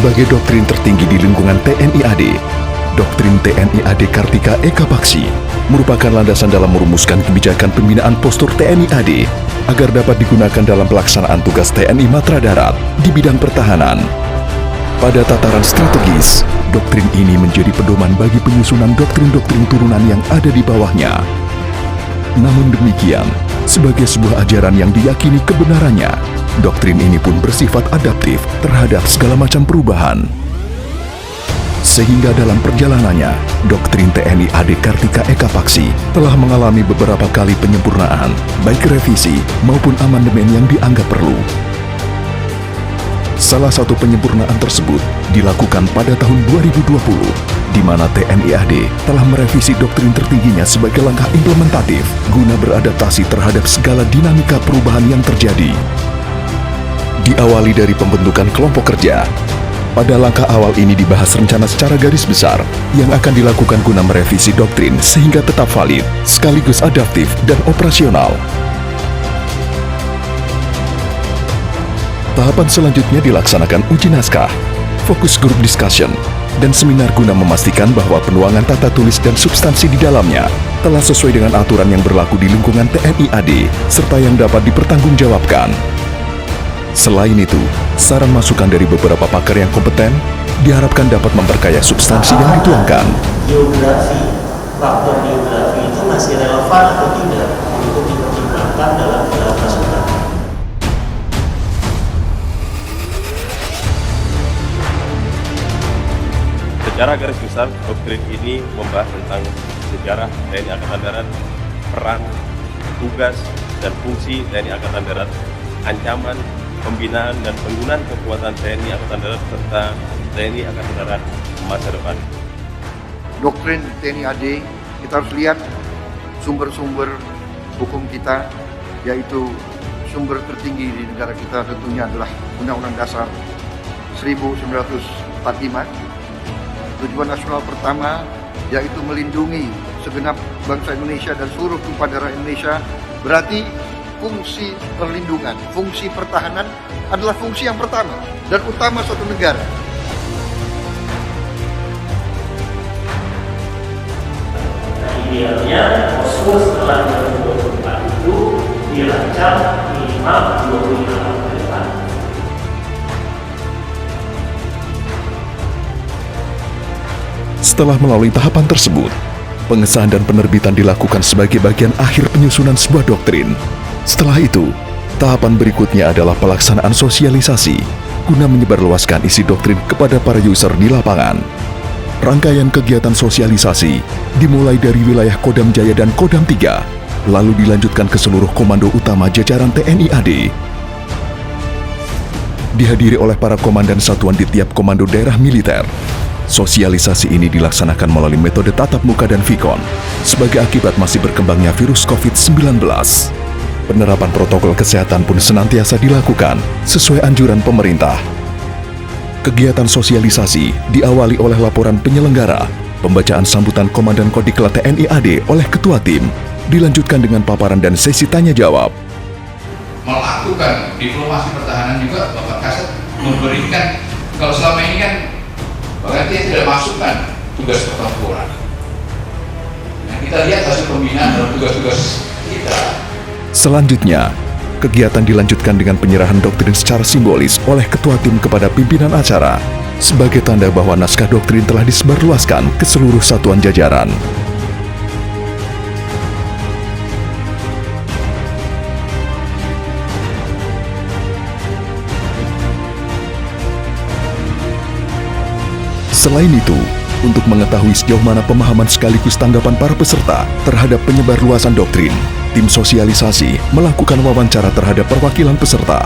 Sebagai doktrin tertinggi di lingkungan TNI AD, doktrin TNI AD Kartika Eka Paksi merupakan landasan dalam merumuskan kebijakan pembinaan postur TNI AD agar dapat digunakan dalam pelaksanaan tugas TNI Matra Darat di bidang pertahanan. Pada tataran strategis, doktrin ini menjadi pedoman bagi penyusunan doktrin-doktrin turunan yang ada di bawahnya. Namun demikian, sebagai sebuah ajaran yang diyakini kebenarannya, doktrin ini pun bersifat adaptif terhadap segala macam perubahan. Sehingga dalam perjalanannya, doktrin TNI AD Kartika Eka Paksi telah mengalami beberapa kali penyempurnaan, baik revisi maupun amandemen yang dianggap perlu. Salah satu penyempurnaan tersebut dilakukan pada tahun 2020, di mana TNI AD telah merevisi doktrin tertingginya sebagai langkah implementatif guna beradaptasi terhadap segala dinamika perubahan yang terjadi. Diawali dari pembentukan kelompok kerja, pada langkah awal ini dibahas rencana secara garis besar yang akan dilakukan guna merevisi doktrin sehingga tetap valid, sekaligus adaptif dan operasional. Tahapan selanjutnya dilaksanakan uji naskah, fokus group discussion, dan seminar guna memastikan bahwa penuangan tata tulis dan substansi di dalamnya telah sesuai dengan aturan yang berlaku di lingkungan TNI AD serta yang dapat dipertanggungjawabkan. Selain itu, saran masukan dari beberapa pakar yang kompeten diharapkan dapat memperkaya substansi yang dituangkan. Faktor geografi itu masih relevan atau tidak untuk dipertimbangkan dalam gelar pasukan. Secara garis besar, doktrin ini membahas tentang sejarah TNI Angkatan Darat, peran, tugas, dan fungsi TNI Angkatan Darat, ancaman, pembinaan dan penggunaan kekuatan TNI Angkatan Darat serta TNI Angkatan Darat masa depan. Doktrin TNI AD, kita harus lihat sumber-sumber hukum kita, yaitu sumber tertinggi di negara kita tentunya adalah Undang-Undang Dasar 1945. Tujuan nasional pertama yaitu melindungi segenap bangsa Indonesia dan seluruh tumpah darah Indonesia. Berarti fungsi perlindungan, fungsi pertahanan adalah fungsi yang pertama dan utama suatu negara. Idealnya posko setelah 2024 itu dirancang minimal 25 tahun ke depan. Setelah melalui tahapan tersebut, pengesahan dan penerbitan dilakukan sebagai bagian akhir penyusunan sebuah doktrin. Setelah itu, tahapan berikutnya adalah pelaksanaan sosialisasi guna menyebarluaskan isi doktrin kepada para user di lapangan. Rangkaian kegiatan sosialisasi dimulai dari wilayah Kodam Jaya dan Kodam 3, lalu dilanjutkan ke seluruh komando utama jajaran TNI AD. Dihadiri oleh para komandan satuan di tiap komando daerah militer. Sosialisasi ini dilaksanakan melalui metode tatap muka dan Vkon sebagai akibat masih berkembangnya virus COVID-19. Penerapan protokol kesehatan pun senantiasa dilakukan sesuai anjuran pemerintah. Kegiatan sosialisasi diawali oleh laporan penyelenggara, pembacaan sambutan Komandan Kodiklat TNI AD oleh Ketua Tim, dilanjutkan dengan paparan dan sesi tanya jawab. Melakukan diplomasi pertahanan juga Bapak Kasat memberikan, kalau selama ini kan berarti tidak masukkan tugas pertempuran. Nah, kita lihat hasil pembinaan dalam tugas-tugas kita. Selanjutnya, kegiatan dilanjutkan dengan penyerahan doktrin secara simbolis oleh Ketua Tim kepada pimpinan acara sebagai tanda bahwa naskah doktrin telah disebarluaskan ke seluruh satuan jajaran. Selain itu, untuk mengetahui sejauh mana pemahaman sekaligus tanggapan para peserta terhadap penyebarluasan doktrin, tim sosialisasi melakukan wawancara terhadap perwakilan peserta.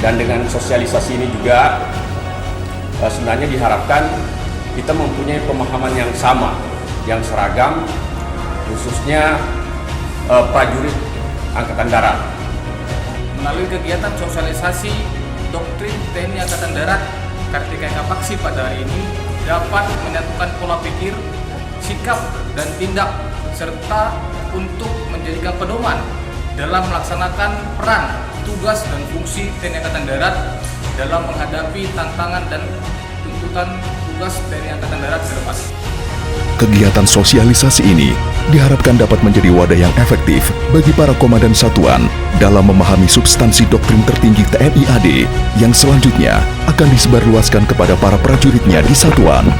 Dan dengan sosialisasi ini juga sebenarnya diharapkan kita mempunyai pemahaman yang sama, yang seragam, khususnya prajurit Angkatan Darat. Melalui kegiatan sosialisasi doktrin TNI Angkatan Darat Kartika Eka Paksi pada hari ini dapat menyatukan pola pikir, sikap, dan tindak serta untuk menjadikan pedoman dalam melaksanakan peran, tugas, dan fungsi TNI Angkatan Darat dalam menghadapi tantangan dan tuntutan tugas TNI Angkatan Darat ke depan. Kegiatan sosialisasi ini diharapkan dapat menjadi wadah yang efektif bagi para komandan satuan dalam memahami substansi doktrin tertinggi TNI AD yang selanjutnya akan disebarluaskan kepada para prajuritnya di satuan.